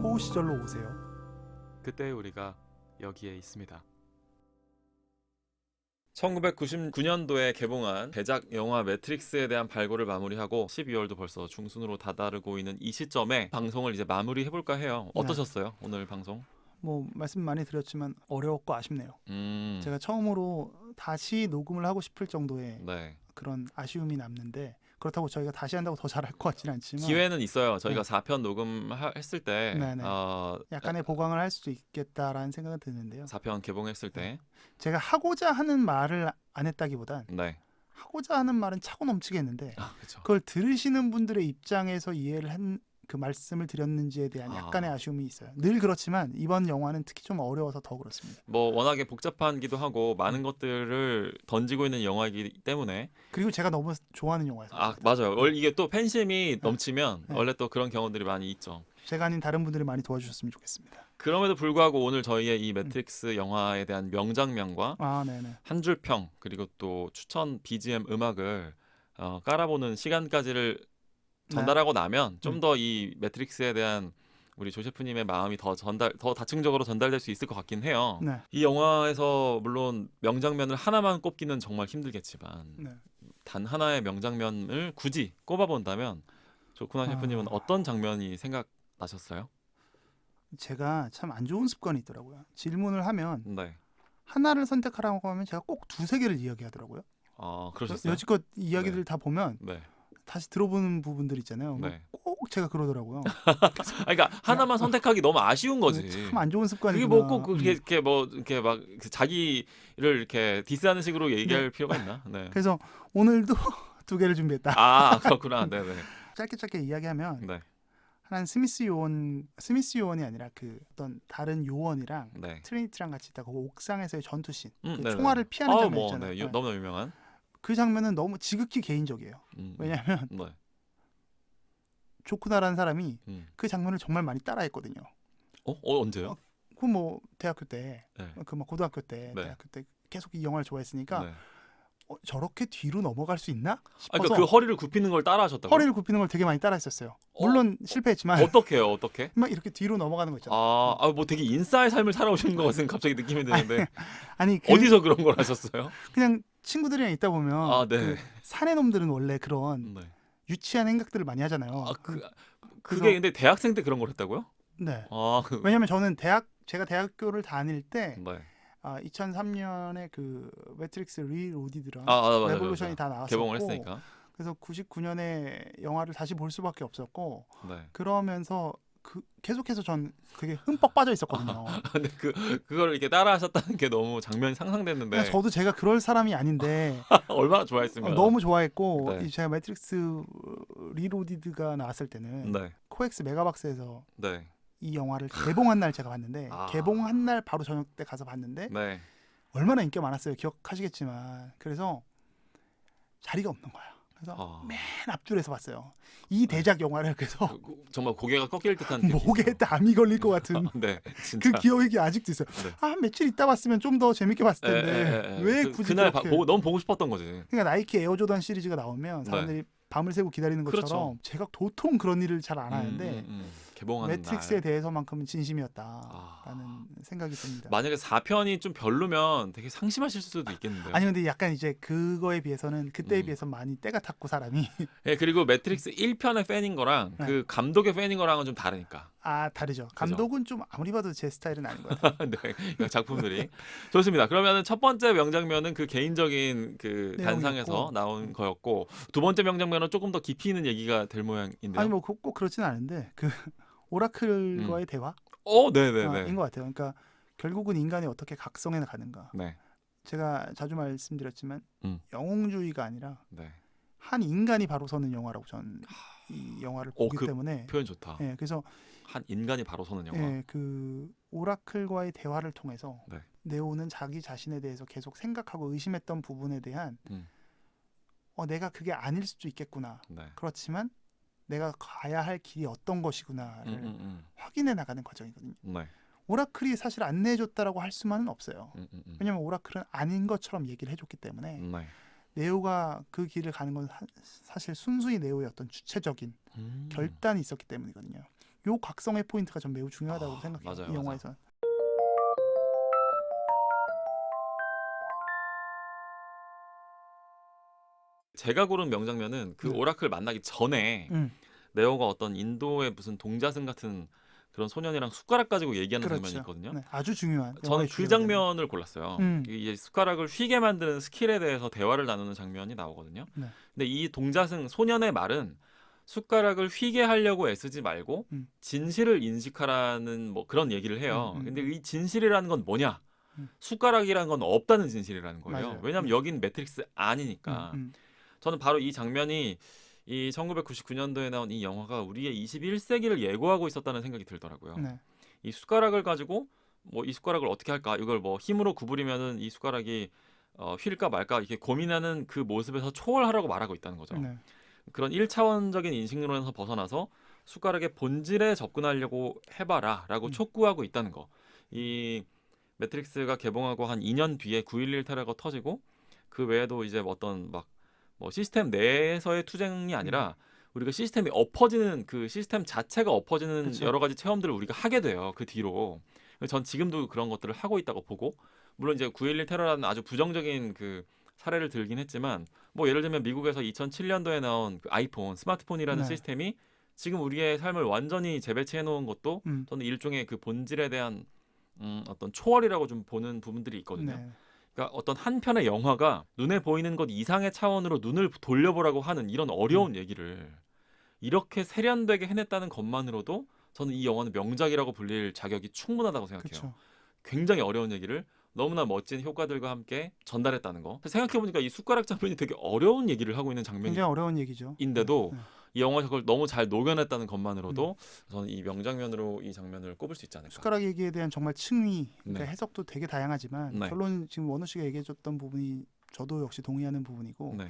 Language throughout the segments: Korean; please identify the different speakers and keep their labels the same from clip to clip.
Speaker 1: 호우 시절로 오세요.
Speaker 2: 그때 우리가 여기에 있습니다. 1999년도에 개봉한 대작 영화 매트릭스에 대한 발굴을 마무리하고 12월도 벌써 중순으로 다다르고 있는 이 시점에 방송을 이제 마무리해볼까 해요. 어떠셨어요? 오늘 방송?
Speaker 1: 뭐 말씀 많이 드렸지만 어려웠고 아쉽네요.
Speaker 2: 음,
Speaker 1: 제가 처음으로 다시 녹음을 하고 싶을 정도의
Speaker 2: 네.
Speaker 1: 그런 아쉬움이 남는데, 그렇다고 저희가 다시 한다고 더 잘할 것 같지는 않지만
Speaker 2: 기회는 있어요. 저희가
Speaker 1: 네.
Speaker 2: 4편 녹음했을 때
Speaker 1: 네네. 약간의 보강을 할 수도 있겠다라는 생각은 드는데요.
Speaker 2: 4편 개봉했을 때
Speaker 1: 제가 하고자 하는 말을 안 했다기보단
Speaker 2: 네.
Speaker 1: 하고자 하는 말은 차고 넘치게 했는데
Speaker 2: 그렇죠.
Speaker 1: 그걸 들으시는 분들의 입장에서 이해를 한 그 말씀을 드렸는지에 대한 약간의 아쉬움이 있어요. 늘 그렇지만 이번 영화는 특히 좀 어려워서 더 그렇습니다.
Speaker 2: 뭐 워낙에 복잡한기도 하고 많은 것들을 던지고 있는 영화이기 때문에
Speaker 1: 그리고 제가 너무 좋아하는 영화여서
Speaker 2: 맞아요. 원래 이게 또 팬심이 넘치면
Speaker 1: 네.
Speaker 2: 원래 또 그런 경우들이 많이 있죠.
Speaker 1: 제가 아닌 다른 분들이 많이 도와주셨으면 좋겠습니다.
Speaker 2: 그럼에도 불구하고 오늘 저희의 이 매트릭스 영화에 대한 명장면과
Speaker 1: 네네.
Speaker 2: 한 줄 평 그리고 또 추천 BGM 음악을 깔아보는 시간까지를 전달하고 나면 좀 더 이 매트릭스에 대한 우리 조 셰프님의 마음이 더 다층적으로 전달될 수 있을 것 같긴 해요.
Speaker 1: 네.
Speaker 2: 이 영화에서 물론 명장면을 하나만 꼽기는 정말 힘들겠지만
Speaker 1: 네.
Speaker 2: 단 하나의 명장면을 굳이 꼽아본다면 조쿠나 셰프님은 어떤 장면이 생각나셨어요?
Speaker 1: 제가 참 안 좋은 습관이 있더라고요. 질문을 하면
Speaker 2: 네.
Speaker 1: 하나를 선택하라고 하면 제가 꼭 두세 개를 이야기하더라고요.
Speaker 2: 그러셨어요?
Speaker 1: 여지껏 이야기들 다 보면
Speaker 2: 네.
Speaker 1: 다시 들어보는 부분들 있잖아요.
Speaker 2: 네.
Speaker 1: 꼭 제가 그러더라고요.
Speaker 2: 그러니까 하나만 선택하기 너무 아쉬운 거지.
Speaker 1: 참 안 좋은 습관이구나.
Speaker 2: 그게 뭐 꼭 그렇게 막 자기를 이렇게 디스하는 식으로 얘기할 필요가 있나? 네.
Speaker 1: 그래서 오늘도 두 개를 준비했다.
Speaker 2: 그렇구나. 네네.
Speaker 1: 짧게 이야기하면
Speaker 2: 네.
Speaker 1: 하나는 스미스 요원이 아니라 그 어떤 다른 요원이랑
Speaker 2: 네.
Speaker 1: 트리니티랑 같이 있다가 그 옥상에서의 전투씬, 그
Speaker 2: 네네.
Speaker 1: 총알을 피하는 장면 있잖아요.
Speaker 2: 네. 너무나 유명한.
Speaker 1: 그 장면은 너무 지극히 개인적이에요. 왜냐하면
Speaker 2: 네.
Speaker 1: 조쿠나라는 사람이
Speaker 2: 그
Speaker 1: 그 장면을 정말 많이 따라했거든요.
Speaker 2: 언제요?
Speaker 1: 그 뭐 대학교 때,
Speaker 2: 네.
Speaker 1: 그 막 고등학교 때,
Speaker 2: 네.
Speaker 1: 대학교 때 계속 이 영화를 좋아했으니까
Speaker 2: 네.
Speaker 1: 저렇게 뒤로 넘어갈 수 있나 싶어서
Speaker 2: 그러니까 그 허리를 굽히는 걸 따라하셨다고요?
Speaker 1: 허리를 굽히는 걸 되게 많이 따라했었어요. 물론 실패했지만
Speaker 2: 어떻게?
Speaker 1: 막 이렇게 뒤로 넘어가는 거 있잖아요.
Speaker 2: 뭐 되게 인싸의 삶을 살아오신 것 같은 갑자기 느낌이 드는데
Speaker 1: 아니
Speaker 2: 어디서 그런 걸 하셨어요?
Speaker 1: 그냥 친구들이랑 있다 보면
Speaker 2: 네.
Speaker 1: 그 사내 놈들은 원래 그런
Speaker 2: 네.
Speaker 1: 유치한 행각들을 많이 하잖아요.
Speaker 2: 그게 근데 대학생 때 그런 걸 했다고요?
Speaker 1: 네.
Speaker 2: 아,
Speaker 1: 왜냐면 저는 제가 대학교를 다닐 때
Speaker 2: 네.
Speaker 1: 2003년에 그 매트릭스 리로디드랑
Speaker 2: 맞아요.
Speaker 1: 레볼루션이 다 나왔었고,
Speaker 2: 개봉을 했으니까.
Speaker 1: 그래서 99년에 영화를 다시 볼 수밖에 없었고,
Speaker 2: 네.
Speaker 1: 그러면서 계속해서 전 그게 흠뻑 빠져 있었거든요.
Speaker 2: 근데 그걸 이렇게 따라하셨다는 게 너무 장면이 상상됐는데
Speaker 1: 저도 제가 그럴 사람이 아닌데
Speaker 2: 얼마나 좋아했으면.
Speaker 1: 너무 좋아했고,
Speaker 2: 네.
Speaker 1: 제가 매트릭스 리로디드가 나왔을 때는
Speaker 2: 네.
Speaker 1: 코엑스 메가박스에서
Speaker 2: 네.
Speaker 1: 이 영화를 개봉한 날 제가 봤는데
Speaker 2: 아.
Speaker 1: 개봉한 날 바로 저녁 때 가서 봤는데
Speaker 2: 네.
Speaker 1: 얼마나 인기가 많았어요. 기억하시겠지만. 그래서 자리가 없는 거야. 그래서 맨 앞줄에서 봤어요. 이 대작 영화를. 그래서
Speaker 2: 정말 고개가 꺾일 듯한 느낌.
Speaker 1: 목에 땀이 걸릴 것 같은
Speaker 2: 네, 진짜.
Speaker 1: 그 기억이 아직도 있어요.
Speaker 2: 네.
Speaker 1: 며칠 있다 봤으면 좀 더 재밌게 봤을 텐데 왜 굳이
Speaker 2: 그날
Speaker 1: 그렇게.
Speaker 2: 너무 보고 싶었던 거지.
Speaker 1: 그러니까 나이키 에어조던 시리즈가 나오면 사람들이 밤을 새고 기다리는 것처럼
Speaker 2: 그렇죠.
Speaker 1: 제가 도통 그런 일을 잘 안 하는데
Speaker 2: 개봉하는
Speaker 1: 매트릭스에
Speaker 2: 날.
Speaker 1: 대해서만큼은 진심이었다라는 생각이 듭니다.
Speaker 2: 만약에 4편이 좀 별로면 되게 상심하실 수도 있겠는데요.
Speaker 1: 아니 근데 약간 이제 그거에 비해서는 그때에 비해서 많이 때가 탔고 사람이
Speaker 2: 네, 그리고 매트릭스 1편의 팬인 거랑
Speaker 1: 네.
Speaker 2: 그 감독의 팬인 거랑은 좀 다르니까.
Speaker 1: 다르죠. 감독은 좀 아무리 봐도 제 스타일은 아닌 것 같아요.
Speaker 2: 네, 작품들이 좋습니다. 그러면은 첫 번째 명장면은 그 개인적인 그 단상에서
Speaker 1: 내용이었고.
Speaker 2: 나온 거였고, 두 번째 명장면은 조금 더 깊이 있는 얘기가 될 모양인데요.
Speaker 1: 아니 뭐 꼭 그렇지는 않은데 그 오라클과의 대화
Speaker 2: 네네네.
Speaker 1: 인 것 같아요. 그러니까 결국은 인간이 어떻게 각성해 가는가.
Speaker 2: 네,
Speaker 1: 제가 자주 말씀드렸지만 영웅주의가 아니라
Speaker 2: 네.
Speaker 1: 한 인간이 바로 서는 영화라고 저는 이 영화를 보기
Speaker 2: 그
Speaker 1: 때문에.
Speaker 2: 표현 좋다.
Speaker 1: 그래서
Speaker 2: 한 인간이 바로 서는 영화.
Speaker 1: 그 오라클과의 대화를 통해서
Speaker 2: 네.
Speaker 1: 네오는 자기 자신에 대해서 계속 생각하고 의심했던 부분에 대한
Speaker 2: 음.
Speaker 1: 내가 그게 아닐 수도 있겠구나.
Speaker 2: 네.
Speaker 1: 그렇지만 내가 가야 할 길이 어떤 것이구나를
Speaker 2: 음.
Speaker 1: 확인해 나가는 과정이거든요.
Speaker 2: 네.
Speaker 1: 오라클이 사실 안내해줬다라고 할 수만은 없어요.
Speaker 2: 음.
Speaker 1: 왜냐면 오라클은 아닌 것처럼 얘기를 해줬기 때문에
Speaker 2: 네.
Speaker 1: 네오가 그 길을 가는 건 사실 순수히 네오의 어떤 주체적인 결단이 있었기 때문이거든요. 요 각성의 포인트가 전 매우 중요하다고 생각해요.
Speaker 2: 맞아요,
Speaker 1: 이 영화에서는.
Speaker 2: 제가 고른 명장면은 그
Speaker 1: 네.
Speaker 2: 오라클 만나기 전에 네오가 어떤 인도의 무슨 동자승 같은 그런 소년이랑 숟가락 가지고 얘기하는 장면이
Speaker 1: 그렇죠.
Speaker 2: 있거든요.
Speaker 1: 네, 아주 중요한.
Speaker 2: 저는
Speaker 1: 영화의
Speaker 2: 그
Speaker 1: 주제가 되는.
Speaker 2: 장면을 골랐어요. 이게 숟가락을 휘게 만드는 스킬에 대해서 대화를 나누는 장면이 나오거든요.
Speaker 1: 네.
Speaker 2: 근데 이 동자승 소년의 말은 숟가락을 휘게 하려고 애쓰지 말고 진실을 인식하라는 뭐 그런 얘기를 해요. 근데 이 진실이라는 건 뭐냐? 숟가락이라는 건 없다는 진실이라는 거예요.
Speaker 1: 맞아요.
Speaker 2: 왜냐하면 여긴 매트릭스 아니니까. 저는 바로 이 장면이 이 1999년도에 나온 이 영화가 우리의 21세기를 예고하고 있었다는 생각이 들더라고요.
Speaker 1: 네.
Speaker 2: 이 숟가락을 가지고 뭐 이 숟가락을 어떻게 할까? 이걸 뭐 힘으로 구부리면은 이 숟가락이 휠까 말까 이렇게 고민하는 그 모습에서 초월하라고 말하고 있다는 거죠.
Speaker 1: 네.
Speaker 2: 그런 1차원적인 인식론에서 벗어나서 숟가락의 본질에 접근하려고 해봐라라고 촉구하고 있다는 거. 이 매트릭스가 개봉하고 한 2년 뒤에 9.11 테러가 터지고 그 외에도 이제 어떤 막 뭐 시스템 내에서의 투쟁이 아니라 우리가 시스템이 엎어지는 그 시스템 자체가 엎어지는
Speaker 1: 그쵸.
Speaker 2: 여러 가지 체험들을 우리가 하게 돼요. 그 뒤로. 전 지금도 그런 것들을 하고 있다고 보고 물론 이제 9.11 테러라는 아주 부정적인 그 사례를 들긴 했지만 뭐 예를 들면 미국에서 2007년도에 나온 그 아이폰 스마트폰이라는
Speaker 1: 네.
Speaker 2: 시스템이 지금 우리의 삶을 완전히 재배치해 놓은 것도
Speaker 1: 음.
Speaker 2: 저는 일종의 그 본질에 대한 어떤 초월이라고 좀 보는 부분들이 있거든요.
Speaker 1: 네.
Speaker 2: 그러니까 어떤 한 편의 영화가 눈에 보이는 것 이상의 차원으로 눈을 돌려보라고 하는 이런 어려운 얘기를 이렇게 세련되게 해냈다는 것만으로도 저는 이 영화는 명작이라고 불릴 자격이 충분하다고 생각해요.
Speaker 1: 그렇죠.
Speaker 2: 굉장히 어려운 얘기를 너무나 멋진 효과들과 함께 전달했다는 거. 생각해보니까 이 숟가락 장면이 되게 어려운 얘기를 하고 있는
Speaker 1: 굉장히 어려운 얘기죠.
Speaker 2: 장면인데도
Speaker 1: 네.
Speaker 2: 이 영화에서 그걸 너무 잘 녹여냈다는 것만으로도 저는 이 명장면으로 이 장면을 꼽을 수 있지 않을까.
Speaker 1: 숟가락 얘기에 대한 정말 층위, 그러니까
Speaker 2: 네.
Speaker 1: 해석도 되게 다양하지만
Speaker 2: 네.
Speaker 1: 결론 지금 원우 씨가 얘기해줬던 부분이 저도 역시 동의하는 부분이고
Speaker 2: 네,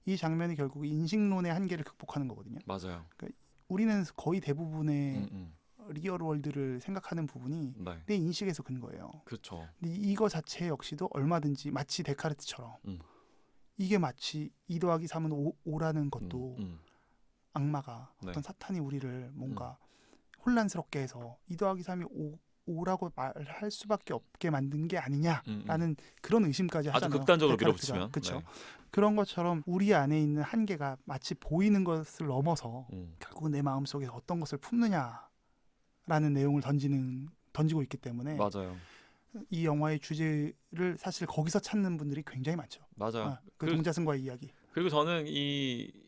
Speaker 1: 이 장면이 결국 인식론의 한계를 극복하는 거거든요.
Speaker 2: 맞아요.
Speaker 1: 우리는 거의 대부분의
Speaker 2: 음.
Speaker 1: 리얼 월드를 생각하는 부분이
Speaker 2: 네,
Speaker 1: 내 인식에서 근거예요.
Speaker 2: 그렇죠.
Speaker 1: 근데 이거 자체 역시도 얼마든지 마치 데카르트처럼 이게 마치 2 더하기 3은 5라는 것도 악마가
Speaker 2: 네.
Speaker 1: 어떤 사탄이 우리를 뭔가 혼란스럽게 해서 2 더하기 3이 5라고 말할 수밖에 없게 만든 게 아니냐라는 그런 의심까지
Speaker 2: 아주
Speaker 1: 하잖아요.
Speaker 2: 극단적으로
Speaker 1: 데카르트가.
Speaker 2: 밀어붙이면.
Speaker 1: 그렇죠.
Speaker 2: 네.
Speaker 1: 그런 것처럼 우리 안에 있는 한계가 마치 보이는 것을 넘어서 결국은 내 마음속에 어떤 것을 품느냐라는 내용을 던지고 있기 때문에
Speaker 2: 맞아요.
Speaker 1: 이 영화의 주제를 사실 거기서 찾는 분들이 굉장히 많죠.
Speaker 2: 맞아요.
Speaker 1: 그 동자승과의 이야기.
Speaker 2: 그리고 저는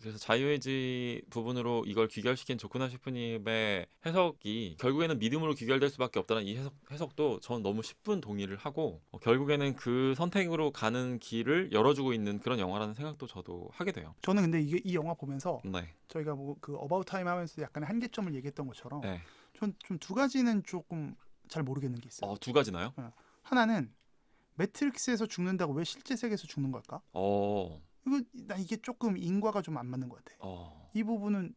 Speaker 2: 그래서 자유의지 부분으로 이걸 귀결시킨 조쿠나 셰프님의 해석이 결국에는 믿음으로 귀결될 수밖에 없다는 이 해석도 전 너무 10분 동의를 하고 결국에는 그 선택으로 가는 길을 열어주고 있는 그런 영화라는 생각도 저도 하게 돼요.
Speaker 1: 저는 근데 이 영화 보면서
Speaker 2: 네.
Speaker 1: 저희가 뭐 그 어바웃 타임 하면서 약간의 한계점을 얘기했던 것처럼
Speaker 2: 네.
Speaker 1: 전 좀 두 가지는 조금 잘 모르겠는 게 있어요.
Speaker 2: 두 가지나요?
Speaker 1: 하나는 매트릭스에서 죽는다고 왜 실제 세계에서 죽는 걸까? 이게 조금 인과가 좀 안 맞는 것 같아. 이 부분은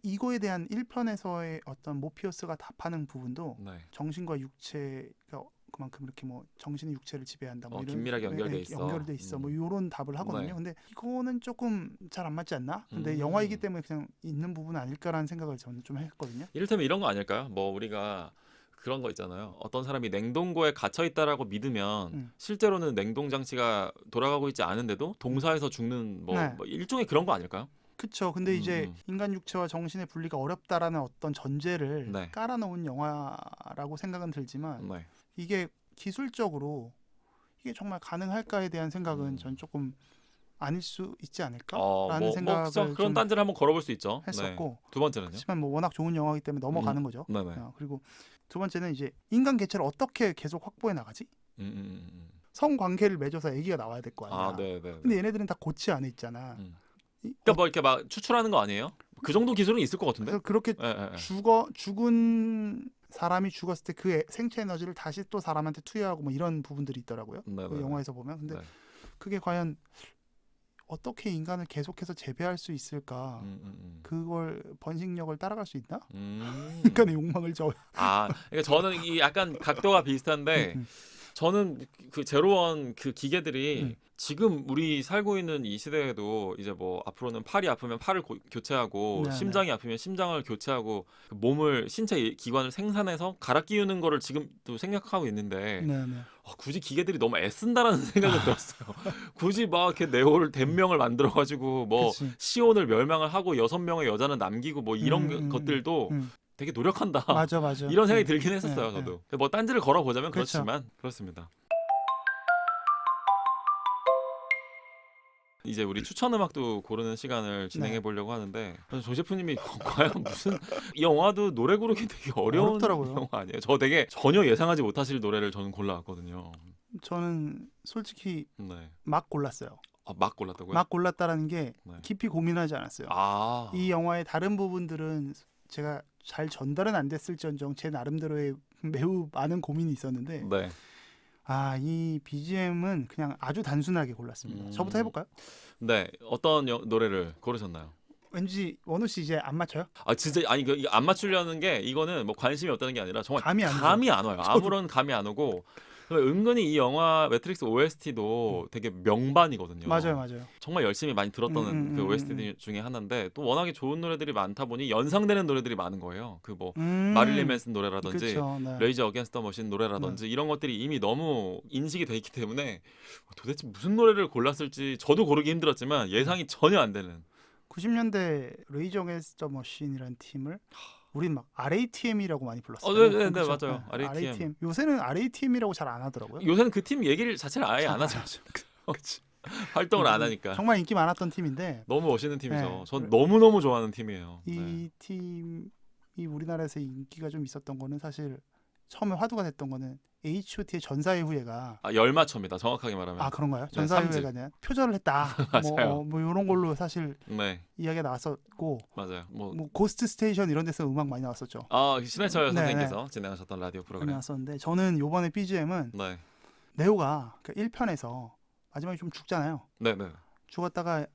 Speaker 1: 이거에 대한 1편에서의 어떤 모피어스가 답하는 부분도
Speaker 2: 네.
Speaker 1: 정신과 육체가 그만큼 이렇게 뭐 정신이 육체를 지배한다 뭐 이런
Speaker 2: 긴밀하게 연결돼 있어.
Speaker 1: 뭐 이런 답을 하거든요.
Speaker 2: 네.
Speaker 1: 근데 이거는 조금 잘 안 맞지 않나? 근데 영화이기 때문에 그냥 있는 부분 아닐까라는 생각을 저는 좀 했거든요.
Speaker 2: 이를테면 이런 거 아닐까요? 뭐 우리가 그런 거 있잖아요. 어떤 사람이 냉동고에 갇혀 있다라고 믿으면 실제로는 냉동 장치가 돌아가고 있지 않은데도 동사에서 죽는 뭐 일종의 그런 거 아닐까요?
Speaker 1: 그렇죠. 근데 이제 인간 육체와 정신의 분리가 어렵다라는 어떤 전제를 깔아놓은 영화라고 생각은 들지만 이게 기술적으로 이게 정말 가능할까에 대한 생각은 전 조금 아닐 수 있지 않을까라는 생각을
Speaker 2: 그런 딴지를 한번 걸어볼 수 있죠.
Speaker 1: 했었고
Speaker 2: 두 번째는요?
Speaker 1: 하지만 뭐 워낙 좋은 영화이기 때문에 넘어가는 거죠.
Speaker 2: 네네.
Speaker 1: 그리고 두 번째는 이제 인간 개체를 어떻게 계속 확보해 나가지? 성관계를 맺어서 아기가 나와야 될 거 아니야.
Speaker 2: 네네.
Speaker 1: 근데 얘네들은 다 고치 안에 있잖아.
Speaker 2: 그러니까 뭐 이렇게 막 추출하는 거 아니에요? 그 정도 기술은 있을 것 같은데.
Speaker 1: 그래서 그렇게 죽은 사람이 죽었을 때 그 생체 에너지를 다시 또 사람한테 투여하고 뭐 이런 부분들이 있더라고요. 그 영화에서 보면. 근데 그게 과연 어떻게 인간을 계속해서 재배할 수 있을까? 그걸 번식력을 따라갈 수 있나? 인간의 욕망을
Speaker 2: 그러니까 저는 이 약간 각도가 비슷한데 저는 그 제로원 그 기계들이 지금 우리 살고 있는 이 시대에도 이제 뭐 앞으로는 팔이 아프면 팔을 교체하고
Speaker 1: 네네.
Speaker 2: 심장이 아프면 심장을 교체하고 그 몸을 신체 기관을 생산해서 갈아 끼우는 거를 지금도 생각하고 있는데
Speaker 1: 네네.
Speaker 2: 굳이 기계들이 너무 애쓴다라는 생각이 들었어요. 굳이 막 이렇게 네오를 100명을 만들어가지고 뭐
Speaker 1: 그치.
Speaker 2: 시온을 멸망을 하고 6명의 여자는 남기고 뭐 이런 것들도 되게 노력한다.
Speaker 1: 맞아.
Speaker 2: 이런 생각이 들긴 했었어요.
Speaker 1: 네,
Speaker 2: 저도. 뭐 딴지를 걸어보자면
Speaker 1: 그렇죠.
Speaker 2: 그렇지만 그렇습니다. 이제 우리 추천 음악도 고르는 시간을 진행해 보려고 하는데 조 셰프님이 과연 무슨 이 영화도 노래 고르기 되게 어려운
Speaker 1: 어렵더라고요.
Speaker 2: 영화 아니에요? 저 되게 전혀 예상하지 못하실 노래를 저는 골라왔거든요.
Speaker 1: 저는 솔직히
Speaker 2: 네.
Speaker 1: 막 골랐어요.
Speaker 2: 막 골랐다고요?
Speaker 1: 막 골랐다라는 게
Speaker 2: 네.
Speaker 1: 깊이 고민하지 않았어요. 이 영화의 다른 부분들은 제가 잘 전달은 안 됐을지언정 제 나름대로의 매우 많은 고민이 있었는데
Speaker 2: 네.
Speaker 1: 이 BGM은 그냥 아주 단순하게 골랐습니다. 저부터 해볼까요?
Speaker 2: 네. 어떤 노래를 고르셨나요?
Speaker 1: 왠지 원우 씨 이제 안 맞춰요?
Speaker 2: 진짜 아니 이거 안 맞추려는 게 이거는 뭐 관심이 없다는 게 아니라 정말
Speaker 1: 감이
Speaker 2: 안 와요. 아무런 감이 안 오고 은근히 이 영화 매트릭스 OST도 되게 명반이거든요.
Speaker 1: 맞아요.
Speaker 2: 정말 열심히 많이 들었던 그 OST 중에 하나인데 또 워낙에 좋은 노래들이 많다 보니 연상되는 노래들이 많은 거예요. 그 뭐 마릴린 맨슨 노래라든지
Speaker 1: 그쵸, 네.
Speaker 2: 레이저 어게인스트 더 머신 노래라든지 이런 것들이 이미 너무 인식이 돼 있기 때문에 도대체 무슨 노래를 골랐을지 저도 고르기 힘들었지만 예상이 전혀 안 되는
Speaker 1: 90년대 레이저 어게인스트 더 머신이라는 팀을 우린 막 RATM이라고 많이 불렀어요.
Speaker 2: 네, 맞아요. RATM.
Speaker 1: 요새는 RATM이라고 잘 안 하더라고요.
Speaker 2: 요새는 그 팀 얘기를 자체를 아예 안 하죠. 활동을 안 하니까.
Speaker 1: 정말 인기 많았던 팀인데
Speaker 2: 너무 멋있는 팀이죠.
Speaker 1: 네.
Speaker 2: 전 너무너무 좋아하는 팀이에요.
Speaker 1: 이 팀이 우리나라에서 인기가 좀 있었던 거는 사실 처음에 화두가 됐던 거는 H.O.T의 전사의 후예가
Speaker 2: 열맞춰입니다. 정확하게 말하면.
Speaker 1: 그런가요? 전사의 후예가 아니라 표절을 했다.
Speaker 2: 맞아요.
Speaker 1: 뭐 이런 걸로 사실
Speaker 2: 네.
Speaker 1: 이야기가 나왔었고
Speaker 2: 맞아요.
Speaker 1: 뭐 고스트 스테이션 이런 데서 음악 많이 나왔었죠.
Speaker 2: 신해철 선생님께서 진행하셨던 라디오 프로그램.
Speaker 1: 나왔었는데 저는 요번에 BGM은 네오가 그 1편에서 마지막에 좀 죽잖아요.
Speaker 2: 네.
Speaker 1: 죽었다가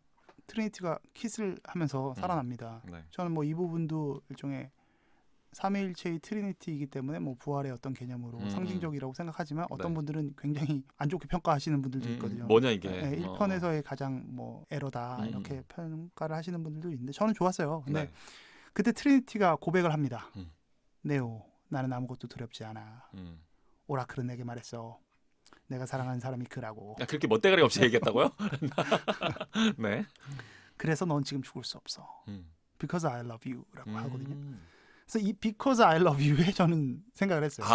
Speaker 1: 트리니티가 키스를 하면서 살아납니다. 저는 뭐 이 부분도 일종의 삼위일체의 트리니티이기 때문에 뭐 부활의 어떤 개념으로 상징적이라고 생각하지만 어떤 분들은 굉장히 안 좋게 평가하시는 분들도 있거든요.
Speaker 2: 뭐냐 이게.
Speaker 1: 1편에서의 가장 뭐 에러다 이렇게 평가를 하시는 분들도 있는데 저는 좋았어요. 근데 그때 트리니티가 고백을 합니다. 네오, 나는 아무것도 두렵지 않아. 오라클은 내게 말했어. 내가 사랑하는 사람이 그라고.
Speaker 2: 그렇게 멋대가리 없이 얘기했다고요? 네.
Speaker 1: 그래서 넌 지금 죽을 수 없어. Because I love you라고 하거든요. 그래서 이 Because I love you에 저는 생각을 했어요.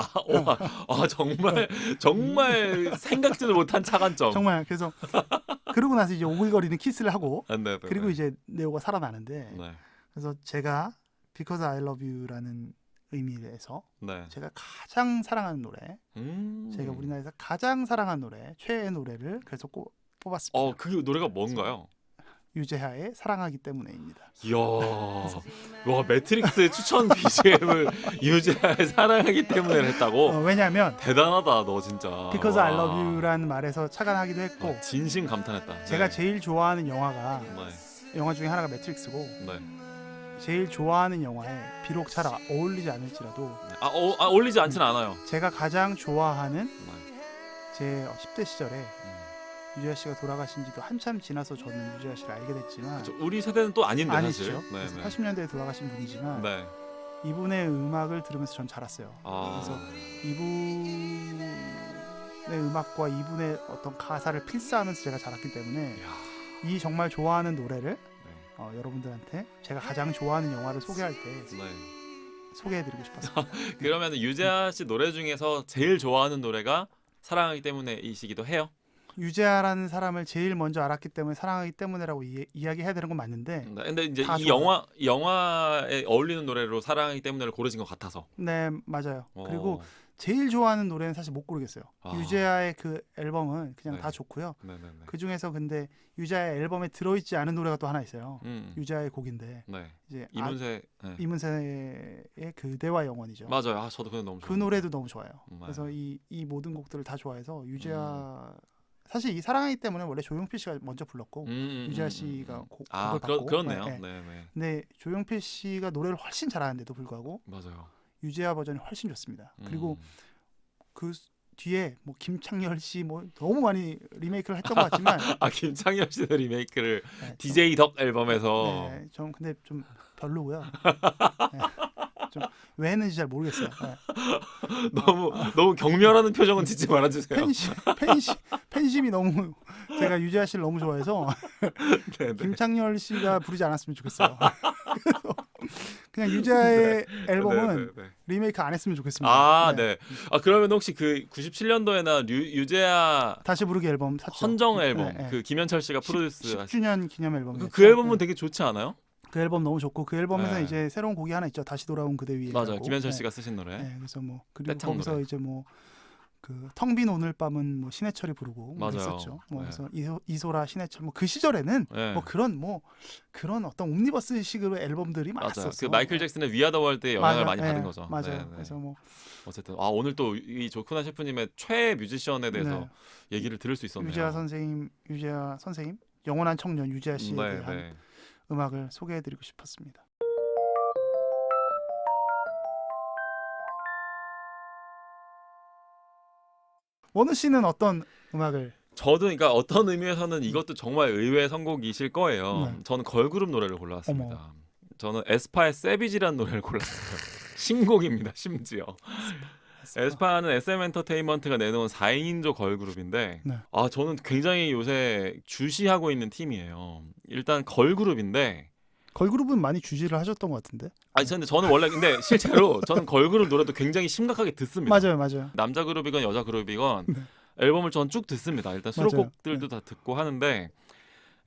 Speaker 2: 정말 생각지도 못한 차관점.
Speaker 1: 정말 그래서 그러고 나서 이제 오글거리는 키스를 하고
Speaker 2: 네.
Speaker 1: 그리고 이제 네오가 살아나는데 그래서 제가 Because I love you라는 의미에서 제가 가장 사랑하는 노래, 제가 우리나라에서 가장 사랑하는 노래, 최애 노래를 그래서 뽑았습니다.
Speaker 2: 그 노래가 뭔가요?
Speaker 1: 유재하의 사랑하기 때문에입니다.
Speaker 2: 이야, 와 매트릭스의 추천 BGM을 유재하의 사랑하기 때문에 했다고?
Speaker 1: 왜냐하면
Speaker 2: 대단하다 너 진짜.
Speaker 1: Because I love you라는 말에서 착안하기도 했고
Speaker 2: 진심 감탄했다.
Speaker 1: 제가 제일 좋아하는 영화가 영화 중에 하나가 매트릭스고 제일 좋아하는 영화에 비록 잘 어울리지 않을지라도
Speaker 2: 어울리지 않진 않아요.
Speaker 1: 제가 가장 좋아하는 제 10대 시절에 유재하 씨가 돌아가신 지도 한참 지나서 저는 유재하 씨를 알게 됐지만
Speaker 2: 우리 세대는 또 아닌데
Speaker 1: 아니죠.
Speaker 2: 사실.
Speaker 1: 80년대에 돌아가신 분이지만 이분의 음악을 들으면서 전 자랐어요. 그래서 이분의 음악과 이분의 어떤 가사를 필사하면서 제가 자랐기 때문에 이 정말 좋아하는 노래를 여러분들한테 제가 가장 좋아하는 영화를 소개할 때 소개해드리고 싶었어요.
Speaker 2: 그러면 유재하 씨 노래 중에서 제일 좋아하는 노래가 사랑하기 때문에이시기도 해요?
Speaker 1: 유재하라는 사람을 제일 먼저 알았기 때문에 사랑하기 때문에라고 이야기해야 되는 건 맞는데
Speaker 2: 근데 이제 이 영화에 어울리는 노래로 사랑하기 때문에를 고르신 것 같아서.
Speaker 1: 네, 맞아요. 그리고 제일 좋아하는 노래는 사실 못 고르겠어요. 유재하의 그 앨범은 그냥 다 좋고요. 그 중에서 근데 유재하의 앨범에 들어있지 않은 노래가 또 하나 있어요. 유재하의 곡인데 이제 이문세의 그대와 영원이죠.
Speaker 2: 맞아요. 저도 그게 너무 좋아요.
Speaker 1: 그 노래도 너무 좋아요. 그래서 이 모든 곡들을 다 좋아해서 유재하 사실 이 사랑하기 때문에 원래 조용필 씨가 먼저 불렀고 유재하 씨가 곡을 받고
Speaker 2: 그렇네요.
Speaker 1: 네.
Speaker 2: 네.
Speaker 1: 근데 조용필 씨가 노래를 훨씬 잘하는데도 불구하고
Speaker 2: 맞아요.
Speaker 1: 유재하 버전이 훨씬 좋습니다. 그리고 그 뒤에 뭐 김창렬 씨 뭐 너무 많이 리메이크를 했던 것 같지만
Speaker 2: 김창렬 씨도 리메이크를
Speaker 1: 네,
Speaker 2: DJ 덕 앨범에서
Speaker 1: 네, 좀 근데 좀 별로고요. 네, 좀 왜 했는지 잘 모르겠어요. 네.
Speaker 2: 너무 경멸하는 표정은 짓지 말아주세요.
Speaker 1: 팬심이 너무 제가 유재하 씨를 너무 좋아해서 김창렬 씨가 부르지 않았으면 좋겠어요. 그냥 유재하의 앨범은 리메이크 안 했으면 좋겠습니다.
Speaker 2: 네. 그러면 혹시 그 97년도에나 유재하
Speaker 1: 다시 부르기 앨범 샀죠.
Speaker 2: 헌정 앨범 그 김현철 씨가 프로듀스
Speaker 1: 10주년 기념 앨범.
Speaker 2: 그 앨범은 되게 좋지 않아요?
Speaker 1: 그 앨범 너무 좋고 그 앨범에서 이제 새로운 곡이 하나 있죠. 다시 돌아온 그대 위에.
Speaker 2: 맞아요. 김현철 씨가 쓰신 노래.
Speaker 1: 네, 그래서 뭐 그리고 거기서 노래. 이제 뭐 그 텅 빈 오늘 밤은 뭐 신해철이 부르고 뭐 했었죠. 뭐 그래서 이소라 신해철 뭐 그 시절에는 뭐 그런 어떤 옴니버스식으로 앨범들이 많았었어요.
Speaker 2: 그 마이클 잭슨의 위아 더 월드의 영향을 많이 받은 거죠.
Speaker 1: 맞아요. 그래서 뭐
Speaker 2: 어쨌든 오늘 또 이 조쿠나 셰프님의 최애 뮤지션에 대해서 얘기를 들을 수 있었네요.
Speaker 1: 유재하 선생님, 영원한 청년 유재하 씨에 대한 음악을 소개해드리고 싶었습니다. 원우 씨는 어떤 음악을?
Speaker 2: 저도 그러니까 어떤 의미에서는 이것도 정말 의외의 선곡이실 거예요. 저는 걸그룹 노래를 골라왔습니다. 어머. 저는 에스파의 세비지라는 노래를 골랐어요. 신곡입니다. 심지어. 에스파는 SM 엔터테인먼트가 내놓은 4인조 걸그룹인데 저는 굉장히 요새 주시하고 있는 팀이에요. 일단 걸그룹인데
Speaker 1: 걸그룹은 많이 주시를 하셨던 것 같은데.
Speaker 2: 근데 저는 원래 근데 실제로 저는 걸그룹 노래도 굉장히 심각하게 듣습니다.
Speaker 1: 맞아요.
Speaker 2: 남자 그룹이건 여자 그룹이건 앨범을 전 쭉 듣습니다. 일단 수록곡들도 다 듣고 하는데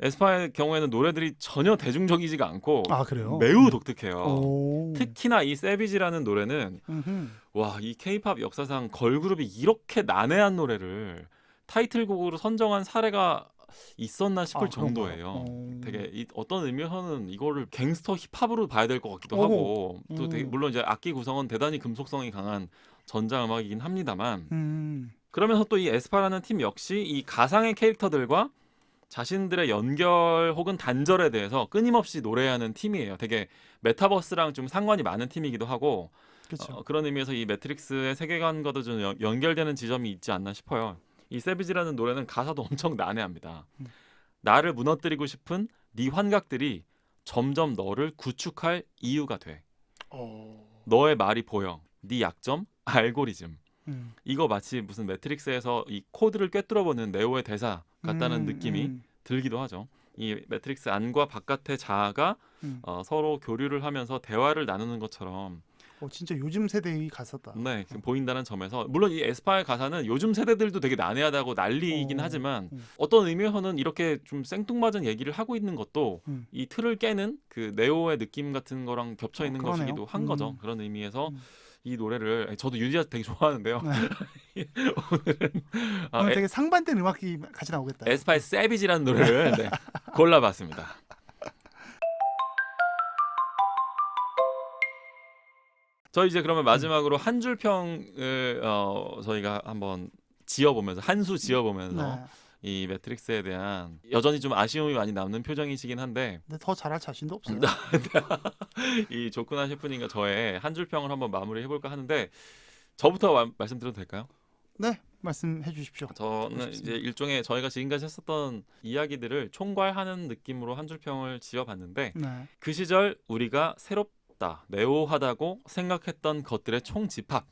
Speaker 2: 에스파의 경우에는 노래들이 전혀 대중적이지가 않고
Speaker 1: 그래요?
Speaker 2: 매우 독특해요. 특히나 이 세비지라는 노래는 이 K-팝 역사상 걸그룹이 이렇게 난해한 노래를 타이틀곡으로 선정한 사례가 있었나 싶을 정도예요. 되게 어떤 의미에서는 이거를 갱스터 힙합으로 봐야 될 것 같기도 하고 또 되게 물론 이제 악기 구성은 대단히 금속성이 강한 전자음악이긴 합니다만 그러면서 또 이 에스파라는 팀 역시 이 가상의 캐릭터들과 자신들의 연결 혹은 단절에 대해서 끊임없이 노래하는 팀이에요. 되게 메타버스랑 좀 상관이 많은 팀이기도 하고 그런 의미에서 이 매트릭스의 세계관과도 좀 연결되는 지점이 있지 않나 싶어요. 이 세비지라는 노래는 가사도 엄청 난해합니다. 나를 무너뜨리고 싶은 네 환각들이 점점 너를 구축할 이유가 돼. 너의 말이 보여. 네 약점, 알고리즘. 이거 마치 무슨 매트릭스에서 이 코드를 꿰뚫어보는 네오의 대사 같다는 느낌이 들기도 하죠. 이 매트릭스 안과 바깥의 자아가 서로 교류를 하면서 대화를 나누는 것처럼
Speaker 1: 진짜 요즘 세대의 가사다.
Speaker 2: 네, 보인다는 점에서 물론 이 에스파의 가사는 요즘 세대들도 되게 난해하다고 난리이긴 하지만 어떤 의미에서는 이렇게 좀 생뚱맞은 얘기를 하고 있는 것도 이 틀을 깨는 그 네오의 느낌 같은 거랑 겹쳐 있는 것이기도 한 거죠. 그런 의미에서 이 노래를 저도 유지아 되게 좋아하는데요.
Speaker 1: 오늘 되게 상반된 음악이 같이 나오겠다.
Speaker 2: 에스파의 세비지라는 노래를 골라봤습니다. 저희 이제 그러면 마지막으로 한 줄 평을 저희가 한번 지어보면서 한 수 지어보면서 이 매트릭스에 대한 여전히 좀 아쉬움이 많이 남는 표정이시긴 한데
Speaker 1: 근데 더 잘할 자신도 없어요.
Speaker 2: 이 조쿠나 셰프님과 저의 한 줄 평을 한번 마무리해볼까 하는데 저부터 말씀드려도 될까요?
Speaker 1: 네, 말씀해 주십시오.
Speaker 2: 저는 이제 일종의 저희가 지금까지 했었던 이야기들을 총괄하는 느낌으로 한 줄 평을 지어봤는데 그 시절 우리가 새롭다, 네오하다고 생각했던 것들의 총집합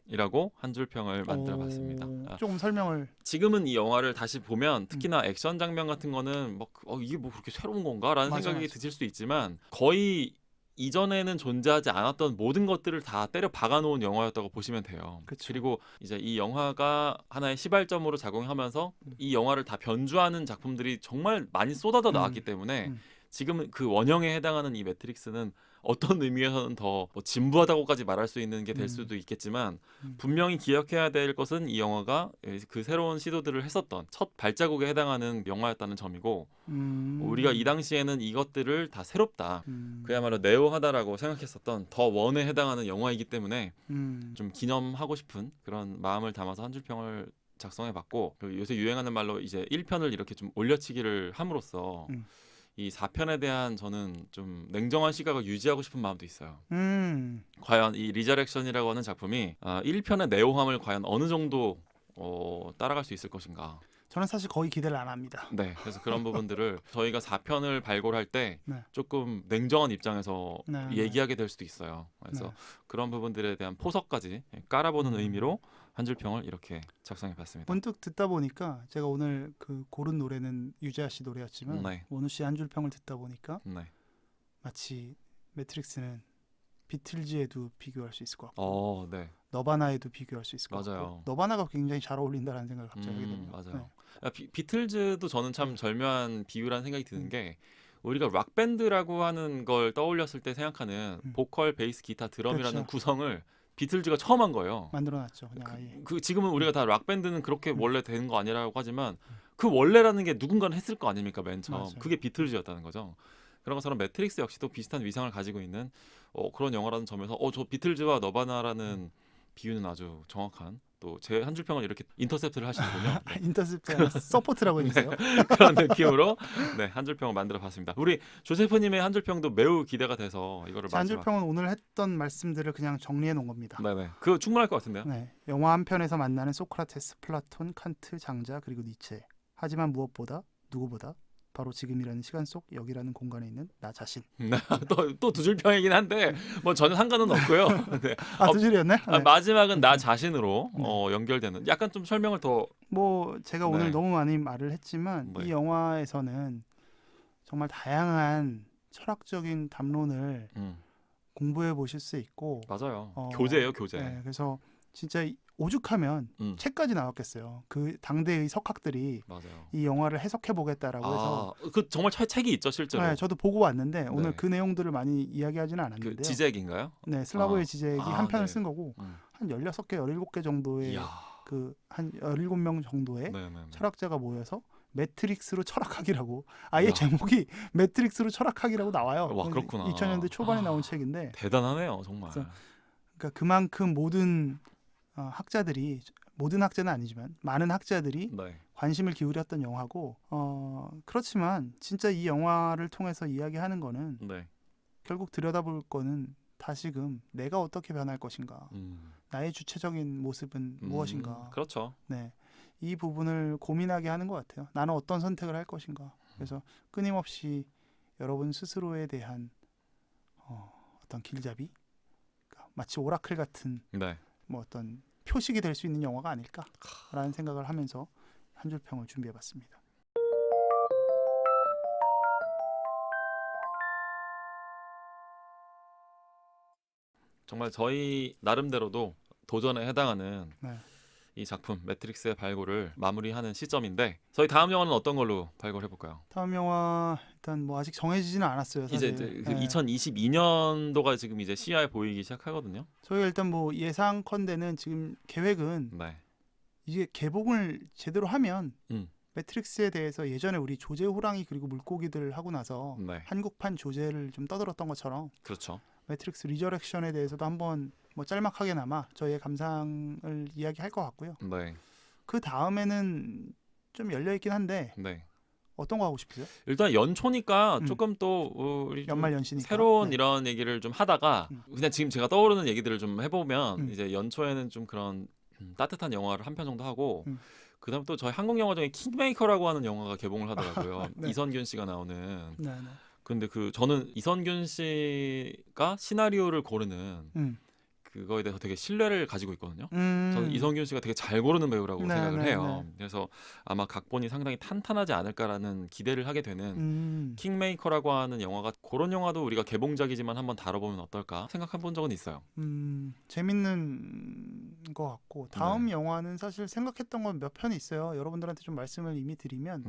Speaker 2: 이라고 한 줄 평을 만들어봤습니다.
Speaker 1: 조금 설명을.
Speaker 2: 지금은 이 영화를 다시 보면 특히나 액션 장면 같은 거는 이게 뭐 그렇게 새로운 건가라는 생각이 드실 수 있지만 거의 이전에는 존재하지 않았던 모든 것들을 다 때려 박아놓은 영화였다고 보시면 돼요. 그리고 이제 이 영화가 하나의 시발점으로 작용하면서 이 영화를 다 변주하는 작품들이 정말 많이 쏟아져 나왔기 때문에 지금은 그 원형에 해당하는 이 매트릭스는 어떤 의미에서는 더 진부하다고까지 말할 수 있는 게 될 수도 있겠지만 분명히 기억해야 될 것은 이 영화가 그 새로운 시도들을 했었던 첫 발자국에 해당하는 영화였다는 점이고 우리가 이 당시에는 이것들을 다 새롭다 그야말로 네오하다라고 생각했었던 더 원에 해당하는 영화이기 때문에 좀 기념하고 싶은 그런 마음을 담아서 한 줄 평을 작성해봤고 요새 유행하는 말로 이제 1편을 이렇게 좀 올려치기를 함으로써 이 4편에 대한 저는 좀 냉정한 시각을 유지하고 싶은 마음도 있어요. 과연 이 리저렉션이라고 하는 작품이 1편의 내용함을 과연 어느 정도 따라갈 수 있을 것인가.
Speaker 1: 저는 사실 거의 기대를 안 합니다.
Speaker 2: 네, 그래서 그런 부분들을 저희가 4편을 발굴할 때
Speaker 1: 네.
Speaker 2: 조금 냉정한 입장에서
Speaker 1: 네,
Speaker 2: 얘기하게 될 수도 있어요. 그래서
Speaker 1: 네.
Speaker 2: 그런 부분들에 대한 포석까지 깔아보는 의미로 한 줄평을 이렇게 작성해봤습니다.
Speaker 1: 문득 듣다 보니까 제가 오늘 그 고른 노래는 유재하 씨 노래였지만
Speaker 2: 네.
Speaker 1: 원우 씨 한 줄평을 듣다 보니까
Speaker 2: 네.
Speaker 1: 마치 매트릭스는 비틀즈에도 비교할 수 있을 것 같고
Speaker 2: 네.
Speaker 1: 너바나에도 비교할 수 있을 것
Speaker 2: 맞아요.
Speaker 1: 같고 너바나가 굉장히 잘 어울린다라는 생각을 갑자기 하게 되네요.
Speaker 2: 맞아요. 비틀즈도 저는 참 절묘한 비유라는 생각이 드는 게 우리가 락 밴드라고 하는 걸 떠올렸을 때 생각하는 보컬, 베이스, 기타, 드럼이라는
Speaker 1: 그렇죠.
Speaker 2: 구성을 비틀즈가 처음 한 거예요.
Speaker 1: 만들어놨죠. 그냥 아예.
Speaker 2: 지금은 우리가 다 락 밴드는 그렇게 원래 되는 거 아니라고 하지만 그 원래라는 게 누군가는 했을 거 아닙니까 맨 처음.
Speaker 1: 맞아요.
Speaker 2: 그게 비틀즈였다는 거죠. 그런 것처럼 매트릭스 역시도 비슷한 위상을 가지고 있는 그런 영화라는 점에서 저 비틀즈와 너바나라는 비유는 아주 정확한 또 제 한 줄평을 이렇게 인터셉트를 하시는군요. 네.
Speaker 1: 인터셉트 서포트라고 해주세요.
Speaker 2: 그런 느낌으로 한 줄평을 만들어봤습니다. 우리 조세프님의 한 줄평도 매우 기대가 돼서 이거를
Speaker 1: 한 줄평은 오늘 했던 말씀들을 그냥 정리해 놓은 겁니다.
Speaker 2: 네네. 그거 충분할 것 같은데요.
Speaker 1: 네, 영화 한 편에서 만나는 소크라테스, 플라톤, 칸트, 장자 그리고 니체. 하지만 무엇보다 누구보다 바로 지금이라는 시간 속 여기라는 공간에 있는 나 자신.
Speaker 2: 또 두 줄평이긴 한데 뭐 전혀 상관은 없고요. 네.
Speaker 1: 두 줄이었네. 네.
Speaker 2: 마지막은 나 자신으로 연결되는. 약간 좀 설명을 더.
Speaker 1: 뭐 제가 오늘 너무 많이 말을 했지만 이 영화에서는 정말 다양한 철학적인 담론을 공부해 보실 수 있고.
Speaker 2: 맞아요. 교재예요, 교재.
Speaker 1: 네, 그래서 진짜 오죽하면 책까지 나왔겠어요. 그 당대의 석학들이
Speaker 2: 맞아요.
Speaker 1: 이 영화를 해석해 보겠다라고 해서
Speaker 2: 그 정말 책이 있죠 실제로.
Speaker 1: 네, 저도 보고 왔는데 오늘 그 내용들을 많이 이야기하지는 않았는데요.
Speaker 2: 그 지젝인가요?
Speaker 1: 네, 슬라보의 지젝이 한 편을 쓴 거고 한 16개, 17개 정도의 그 한 17명 정도의 철학자가 모여서 매트릭스로 철학학이라고 아예 제목이 매트릭스로 철학학이라고 나와요.
Speaker 2: 와, 그렇구나.
Speaker 1: 2000년대 초반에 나온 책인데
Speaker 2: 대단하네요, 정말.
Speaker 1: 그러니까 그만큼 모든 학자들이 모든 학자는 아니지만 많은 학자들이 관심을 기울였던 영화고 그렇지만 진짜 이 영화를 통해서 이야기하는 거는 결국 들여다볼 거는 다시금 내가 어떻게 변할 것인가 나의 주체적인 모습은 무엇인가
Speaker 2: 그렇죠.
Speaker 1: 네, 이 부분을 고민하게 하는 것 같아요. 나는 어떤 선택을 할 것인가. 그래서 끊임없이 여러분 스스로에 대한 어떤 길잡이 그러니까 마치 오라클 같은 뭐 어떤 표식이 될 수 있는 영화가 아닐까라는 생각을 하면서 한 줄평을 준비해봤습니다.
Speaker 2: 정말 저희 나름대로도 도전에 해당하는 이 작품 매트릭스의 발굴을 마무리하는 시점인데 저희 다음 영화는 어떤 걸로 발굴해볼까요?
Speaker 1: 다음 영화 일단 뭐 아직 정해지지는 않았어요. 사실.
Speaker 2: 이제 2022년도가 지금 이제 시야에 보이기 시작하거든요.
Speaker 1: 저희가 일단 뭐 예상컨대는 지금 계획은 이게 개봉을 제대로 하면 매트릭스에 대해서 예전에 우리 조제 호랑이 그리고 물고기들 하고 나서 한국판 조제를 좀 떠들었던 것처럼
Speaker 2: 그렇죠.
Speaker 1: 매트릭스 리저렉션에 대해서도 한번 뭐 짤막하게나마 저희의 감상을 이야기할 것 같고요. 그 다음에는 좀 열려 있긴 한데 어떤 거 하고 싶으세요?
Speaker 2: 일단 연초니까 조금 또 우리
Speaker 1: 연말 연시니까
Speaker 2: 새로운 이런 얘기를 좀 하다가 그냥 지금 제가 떠오르는 얘기들을 좀 해보면 이제 연초에는 좀 그런 따뜻한 영화를 한 편 정도 하고 그다음 또 저희 한국 영화 중에 킹메이커라고 하는 영화가 개봉을 하더라고요. 이선균 씨가 나오는. 근데 저는 이선균 씨가 시나리오를 고르는 그거에 대해서 되게 신뢰를 가지고 있거든요. 저는 이선균 씨가 되게 잘 고르는 배우라고 생각을 해요. 그래서 아마 각본이 상당히 탄탄하지 않을까라는 기대를 하게 되는 킹메이커라고 하는 영화가 그런 영화도 우리가 개봉작이지만 한번 다뤄보면 어떨까 생각해본 적은 있어요.
Speaker 1: 재밌는 것 같고 다음 영화는 사실 생각했던 건 몇 편이 있어요. 여러분들한테 좀 말씀을 이미 드리면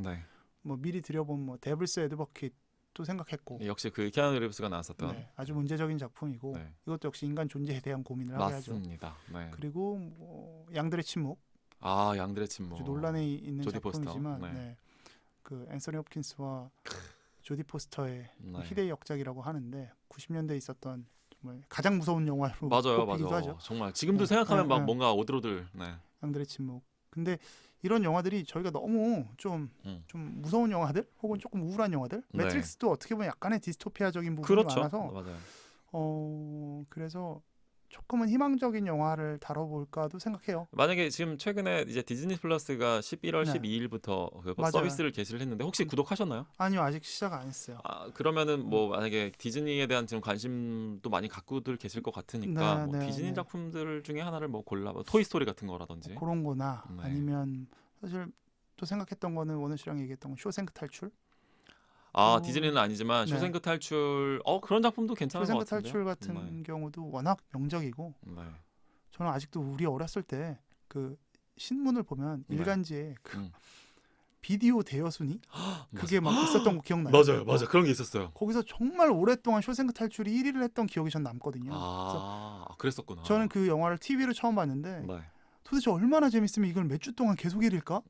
Speaker 1: 뭐 미리 드려본 뭐 데블스 애드버킷 또 생각했고
Speaker 2: 역시 그 키아누 리브스가 나왔었던
Speaker 1: 아주 문제적인 작품이고 이것도 역시 인간 존재에 대한 고민을 하게 하죠.
Speaker 2: 맞습니다.
Speaker 1: 그리고 뭐 양들의 침묵
Speaker 2: 양들의 침묵
Speaker 1: 아주 논란이 있는
Speaker 2: 조디
Speaker 1: 작품이지만 그 앤서니 홉킨스와 조디 포스터의 희대의 역작이라고 하는데 90년대에 있었던 정말 가장 무서운 영화로 꼽히기도 하죠.
Speaker 2: 정말 지금도 생각하면 막 뭔가 오들오들
Speaker 1: 양들의 침묵 근데 이런 영화들이 저희가 너무 좀 무서운 영화들 혹은 조금 우울한 영화들,
Speaker 2: 네.
Speaker 1: 매트릭스도 어떻게 보면 약간의 디스토피아적인 부분이
Speaker 2: 그렇죠.
Speaker 1: 많아서
Speaker 2: 맞아요.
Speaker 1: 그래서 조금은 희망적인 영화를 다뤄볼까도 생각해요.
Speaker 2: 만약에 지금 최근에 이제 디즈니 플러스가 11월
Speaker 1: 네.
Speaker 2: 12일부터 그
Speaker 1: 맞아요.
Speaker 2: 서비스를 개시를 했는데 혹시 구독하셨나요?
Speaker 1: 아니요, 아직 시작 안 했어요.
Speaker 2: 그러면은 뭐 만약에 디즈니에 대한 지금 관심도 많이 갖고들 계실 것 같으니까 뭐 디즈니 작품들 중에 하나를 뭐 골라, 뭐 토이스토리 같은 거라든지
Speaker 1: 그런 거나 아니면 사실 또 생각했던 거는 원우 씨랑 얘기했던 거 쇼생크 탈출.
Speaker 2: 디즈니는 아니지만 쇼생크 탈출 그런 작품도 괜찮은 것
Speaker 1: 쇼생크
Speaker 2: 같은데요.
Speaker 1: 탈출 같은 경우도 워낙 명작이고 저는 아직도 우리 어렸을 때 그 신문을 보면 일간지에 그 비디오 대여순위 그게 막 있었던 거 기억나요?
Speaker 2: 맞아요. 그런 게 있었어요.
Speaker 1: 거기서 정말 오랫동안 쇼생크 탈출이 1위를 했던 기억이 전 남거든요.
Speaker 2: 그랬었구나.
Speaker 1: 저는 그 영화를 TV로 처음 봤는데 도대체 얼마나 재밌으면 이걸 몇 주 동안 계속 1위일까?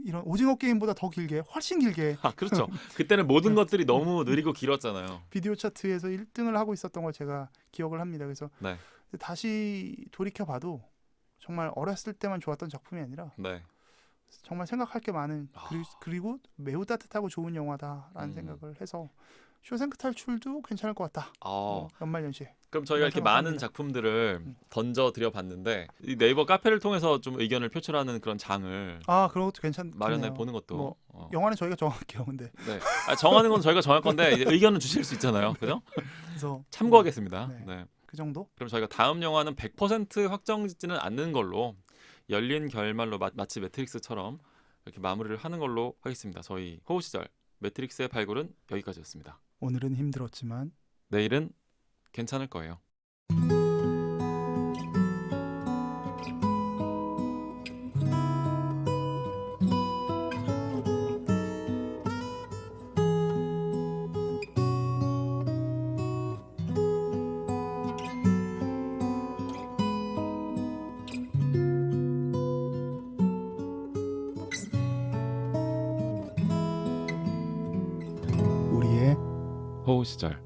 Speaker 1: 이런 오징어 게임보다 더 길게, 훨씬 길게.
Speaker 2: 그렇죠. 그때는 모든 것들이 너무 느리고 길었잖아요.
Speaker 1: 비디오 차트에서 1등을 하고 있었던 걸 제가 기억을 합니다. 그래서 다시 돌이켜봐도 정말 어렸을 때만 좋았던 작품이 아니라 정말 생각할 게 많은 그리고 매우 따뜻하고 좋은 영화다라는 생각을 해서 쇼생크 탈출도 괜찮을 것 같다. 연말연시에.
Speaker 2: 그럼 저희가 이렇게 많은 작품들을 던져드려 봤는데 이 네이버 카페를 통해서 좀 의견을 표출하는 그런 장을
Speaker 1: 그런 것도 괜찮네요.
Speaker 2: 마련해 보는 것도
Speaker 1: 영화는 저희가 정할게요. 근데
Speaker 2: 정하는 건 저희가 정할 건데 이제 의견은 주실 수 있잖아요. 그죠?
Speaker 1: 그래서
Speaker 2: 참고하겠습니다.
Speaker 1: 그 정도?
Speaker 2: 그럼 저희가 다음 영화는 100% 확정짓지는 않는 걸로 열린 결말로 마치 매트릭스처럼 이렇게 마무리를 하는 걸로 하겠습니다. 저희 호우 시절 매트릭스의 발굴은 여기까지였습니다.
Speaker 1: 오늘은 힘들었지만
Speaker 2: 내일은 괜찮을 거예요.
Speaker 1: 우리의
Speaker 2: 호우 시절